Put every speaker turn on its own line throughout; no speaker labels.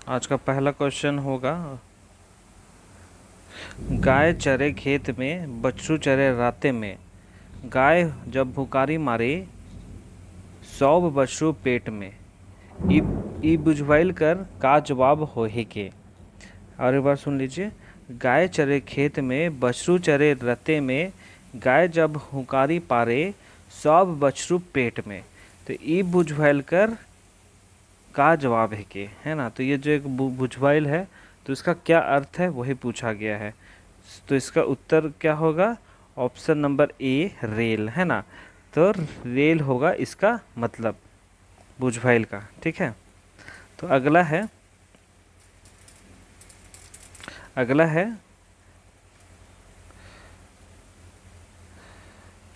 आज का पहला क्वेश्चन होगा, गाय चरे खेत में बछरू चरे राते में, गाय जब भुकारी मारे सौ बछरू पेट में, ई बुझवाइल कर का जवाब होहे के। और एक बार सुन लीजिए। गाय चरे खेत में बछरू चरे रते में, गाय जब हुकारी पारे सब बछरू पेट में। तो ई बुझवाइल कर का जवाब है के, है ना। तो ये जो एक बुझवाइल है, तो इसका क्या अर्थ है वही पूछा गया है। तो इसका उत्तर क्या होगा? ऑप्शन नंबर ए, रेल, है ना। तो रेल होगा इसका मतलब बुझवाइल का। ठीक है। तो अगला है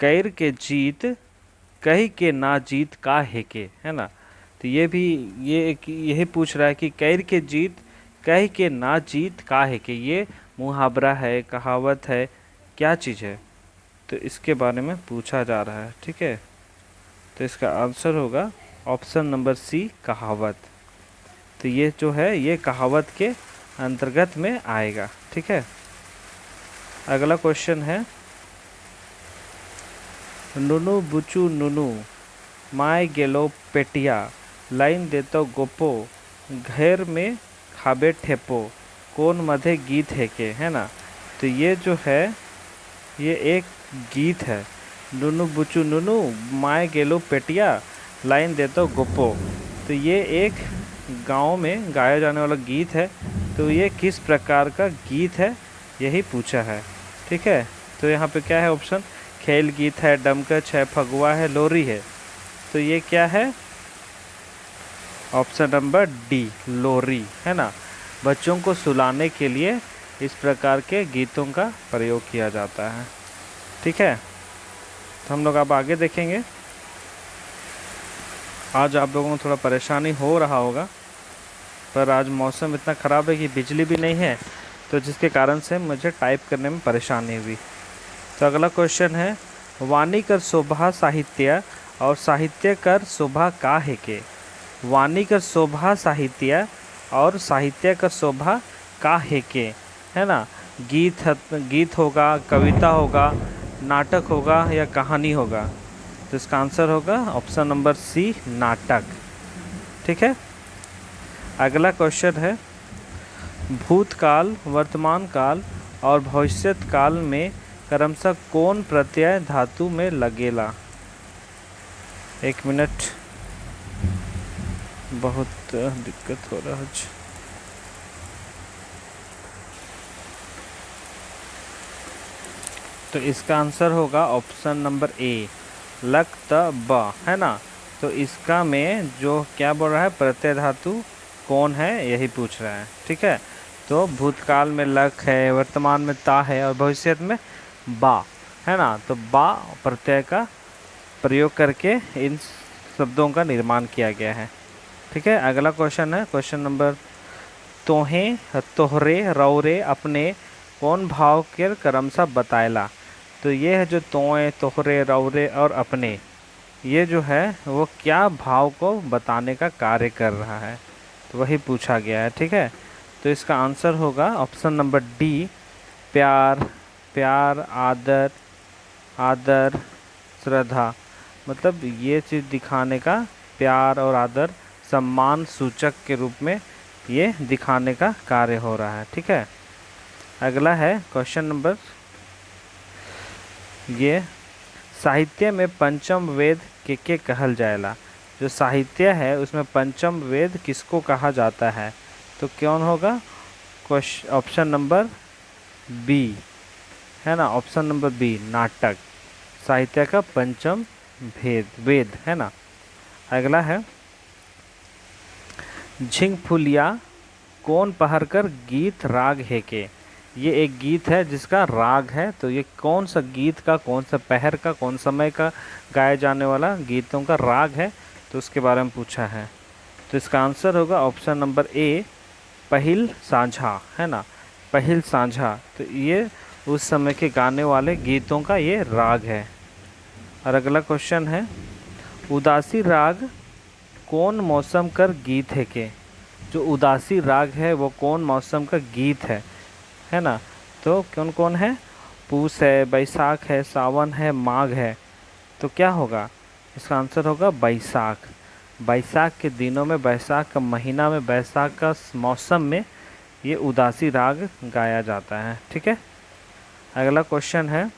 कैर के जीत कही के ना जीत का है के, है ना। तो ये भी यही पूछ रहा है कि कैर के जीत कह के ना जीत का है के, ये मुहावरा है, कहावत है, क्या चीज़ है? तो इसके बारे में पूछा जा रहा है। ठीक है। तो इसका आंसर होगा ऑप्शन नंबर सी, कहावत। तो ये जो है ये कहावत के अंतर्गत में आएगा। ठीक है। अगला क्वेश्चन है, नुनु बुचू नुनु माय गेलो पेटिया, लाइन देतो गोपो, घर में खाबे ठेपो, कौन मधे गीत है के, है ना। तो ये जो है ये एक गीत है। नुनु बुचू नुनु माय गेलो पेटिया, लाइन देतो गोपो। तो ये एक गांव में गाया जाने वाला गीत है। तो ये किस प्रकार का गीत है यही पूछा है। ठीक है। तो यहाँ पे क्या है ऑप्शन? खेल गीत है, डमकच है, फगुआ है, लोरी है। तो ये क्या है? ऑप्शन नंबर डी, लोरी, है ना। बच्चों को सुलाने के लिए इस प्रकार के गीतों का प्रयोग किया जाता है। ठीक है। तो हम लोग अब आगे देखेंगे। आज आप लोगों को थोड़ा परेशानी हो रहा होगा, पर आज मौसम इतना ख़राब है कि बिजली भी नहीं है, तो जिसके कारण से मुझे टाइप करने में परेशानी हुई। तो अगला क्वेश्चन है, वाणी कर शोभा साहित्य और साहित्य कर शोभा का है के। वाणी कर शोभा साहित्य और साहित्य कर शोभा का है के, है ना। गीत होगा, कविता होगा, नाटक होगा या कहानी होगा। तो इसका आंसर होगा ऑप्शन नंबर सी, नाटक। ठीक है। अगला क्वेश्चन है, भूतकाल, वर्तमान काल और भविष्यत काल में क्रमशः कौन प्रत्यय धातु में लगेला। एक मिनट, बहुत दिक्कत हो रहा है। तो इसका आंसर होगा ऑप्शन नंबर ए, लक त ब, है ना। तो इसका में जो क्या बोल रहा है, प्रत्यय धातु कौन है यही पूछ रहा है। ठीक है। तो भूतकाल में लक है, वर्तमान में ता है और भविष्य में बा, है ना। तो बा प्रत्यय का प्रयोग करके इन शब्दों का निर्माण किया गया है। ठीक है। अगला क्वेश्चन है क्वेश्चन नंबर, तोहे, तोहरे, रौरे, अपने कौन भाव के क्रमशः बताएला। तो ये है जो तोए, तोहरे, रौरे और अपने, ये जो है वो क्या भाव को बताने का कार्य कर रहा है, तो वही पूछा गया है। ठीक है। तो इसका आंसर होगा ऑप्शन नंबर डी, प्यार, प्यार, आदर, आदर, श्रद्धा। मतलब ये चीज़ दिखाने का, प्यार और आदर सम्मान सूचक के रूप में ये दिखाने का कार्य हो रहा है। ठीक है। अगला है क्वेश्चन नंबर, ये साहित्य में पंचम वेद के कहल जाएला। जो साहित्य है उसमें पंचम वेद किसको कहा जाता है? तो कौन होगा? ऑप्शन नंबर बी, है ना। ऑप्शन नंबर बी, नाटक, साहित्य का पंचम वेद, है ना। अगला है, झिंग फुलिया कौन पहर कर गीत राग है के। ये एक गीत है जिसका राग है। तो ये कौन सा गीत का, कौन सा पहर का, कौन समय का गाया जाने वाला गीतों का राग है, तो उसके बारे में पूछा है। तो इसका आंसर होगा ऑप्शन नंबर ए, पहिल साझा, है ना। पहिल साझा। तो ये उस समय के गाने वाले गीतों का ये राग है। और अगला क्वेश्चन है, उदासी राग कौन मौसम कर गीत है के। जो उदासी राग है वो कौन मौसम का गीत है ना। तो कौन कौन है, पूस है, बैसाख है, सावन है, माघ है। तो क्या होगा, इसका आंसर होगा बैसाख। बैसाख के दिनों में, बैसाख का महीना में, बैसाख का मौसम में ये उदासी राग गाया जाता है। ठीक है, अगला क्वेश्चन है,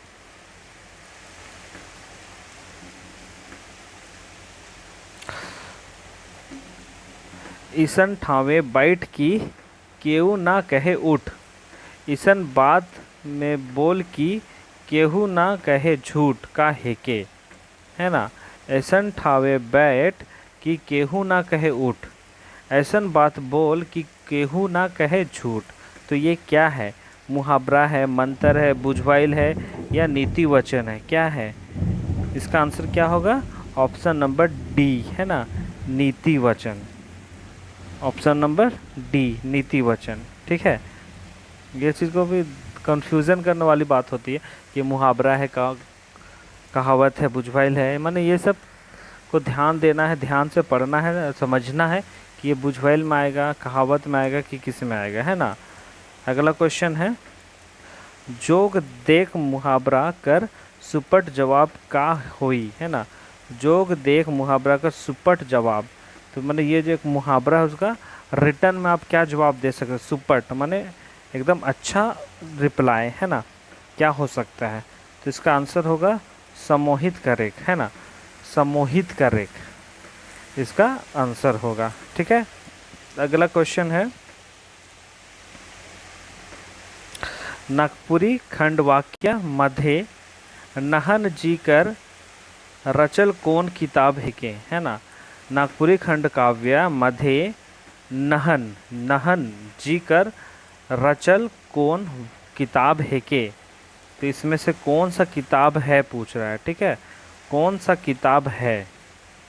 ईसन ठावे बैठ की केहू ना कहे उठ, ईसन बात में बोल की केहू ना कहे झूठ का हेके, है ना। ऐसन ठावे बैठ कि केहू ना कहे उठ, ऐसन बात बोल कि केहू ना कहे झूठ। तो ये क्या है, मुहावरा है, मंत्र है, बुझवाइल है, या नीति वचन है, क्या है। इसका आंसर क्या होगा, ऑप्शन नंबर डी, है ना, नीति वचन। ऑप्शन नंबर डी, नीति वचन। ठीक है, ये चीज़ को भी कंफ्यूजन करने वाली बात होती है कि मुहावरा है, कहावत है, बुझवाइल है, माने ये सब को ध्यान देना है, ध्यान से पढ़ना है, समझना है कि ये बुझवाइल में आएगा, कहावत में आएगा कि किस में आएगा, है ना। अगला क्वेश्चन है, जोग देख मुहावरा कर सुपट जवाब का होई, है ना। जोग देख मुहावरा कर सुपट जवाब, तो माने ये जो एक मुहावरा है उसका रिटर्न में आप क्या जवाब दे सकते, सुपट माने एकदम अच्छा रिप्लाई, है ना, क्या हो सकता है। तो इसका आंसर होगा सम्मोहित करेक, है ना, सम्मोहित करेक इसका आंसर होगा। ठीक है, अगला क्वेश्चन है, नागपुरी खंड वाक्य मध्य नहन जी कर रचल कौन किताब है के, है ना। नागपुरी खंड काव्य मध्य नहन नहन जी कर रचल कौन किताब है के, तो इसमें से कौन सा किताब है पूछ रहा है। ठीक है, कौन सा किताब है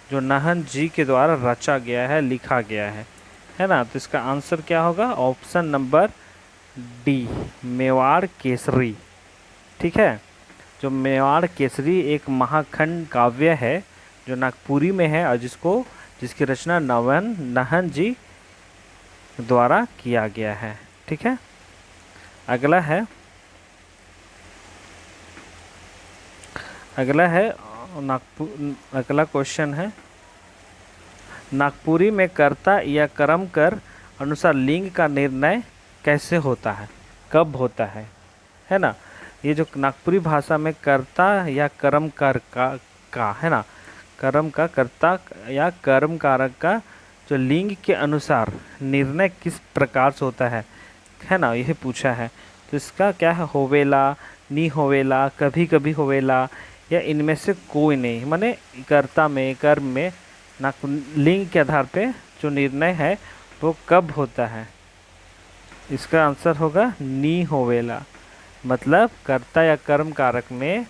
जो नहन जी के द्वारा रचा गया है, लिखा गया है ना। तो इसका आंसर क्या होगा, option number D, Mewar Kesari. ठीक है, जो मेवाड़ केसरी एक महाखंड काव्य है जो नागपुरी में है और जिसकी रचना नहन जी द्वारा किया गया है। ठीक है, अगला है अगला क्वेश्चन है, नागपुरी में कर्ता या कर्म कर अनुसार लिंग का निर्णय कैसे होता है, कब होता है ना। ये जो नागपुरी भाषा में कर्ता या कर्म कर का है ना, कर्म का कर्ता या कर्म कारक का जो लिंग के अनुसार निर्णय किस प्रकार से होता है ना, यह पूछा है। तो इसका क्या है, होवेला, नी होवेला, कभी कभी होवेला, या इनमें से कोई नहीं, माने कर्ता में, कर्म में ना लिंग के आधार पे जो निर्णय है वो कब होता है। इसका आंसर होगा नी होवेला, मतलब कर्ता या कर्म कारक में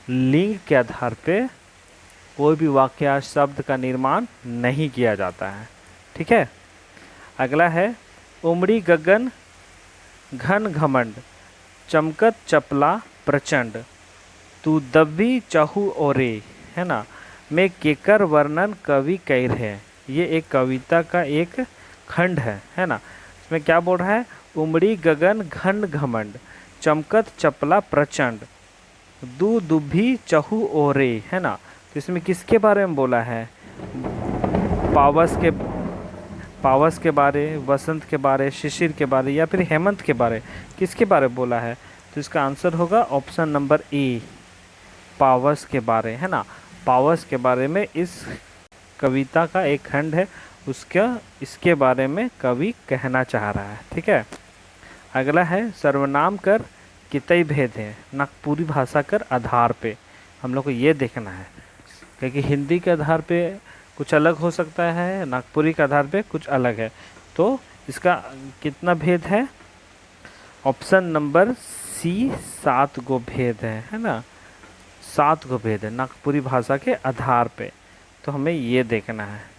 लिंग के आधार पे कोई भी वाक्य शब्द का निर्माण नहीं किया जाता है। ठीक है, अगला है, उमड़ी गगन घन घमंड चमकत चपला प्रचंड, तू दब्बी चाहू ओरे, है ना, में केकर वर्णन कवि कैर है। ये एक कविता का एक खंड है ना। इसमें क्या बोल रहा है, उमड़ी गगन घन घमंड चमकत चपला प्रचंड दू दुभी चहु ओरे, है ना। तो इसमें किसके बारे में बोला है, पावस के बारे, वसंत के बारे, शिशिर के बारे, या फिर हेमंत के बारे, किसके बारे में बोला है। तो इसका आंसर होगा ऑप्शन नंबर ए, पावस के बारे, है ना। पावस के बारे में इस कविता का एक खंड है, इसके बारे में कवि कहना चाह रहा है। ठीक है, अगला है, सर्वनाम कर कितई भेद है नागपुरी भाषा कर आधार पे। हम लोग को ये देखना है क्योंकि हिंदी के आधार पे कुछ अलग हो सकता है, नागपुरी के आधार पे कुछ अलग है। तो इसका कितना भेद है, ऑप्शन नंबर सी 7 गो भेद है ना, 7 गो भेद है नागपुरी भाषा के आधार पे। तो हमें ये देखना है।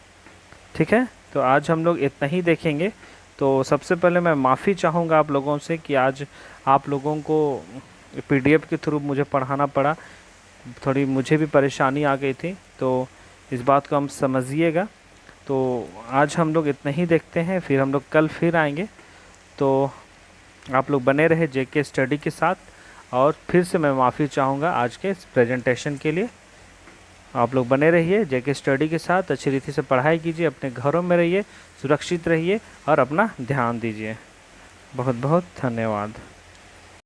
ठीक है, तो आज हम लोग इतना ही देखेंगे। तो सबसे पहले मैं माफ़ी चाहूँगा आप लोगों से कि आज आप लोगों को पीडीएफ के थ्रू मुझे पढ़ाना पड़ा, थोड़ी मुझे भी परेशानी आ गई थी, तो इस बात को हम समझिएगा। तो आज हम लोग इतना ही देखते हैं, फिर हम लोग कल फिर आएंगे। तो आप लोग बने रहे जेके स्टडी के साथ, और फिर से मैं माफ़ी चाहूँगा आज के इस प्रेजेंटेशन के लिए। आप लोग बने रहिए जेके स्टडी के साथ, अच्छी रीति से पढ़ाई कीजिए, अपने घरों में रहिए, सुरक्षित रहिए और अपना ध्यान दीजिए। बहुत बहुत धन्यवाद।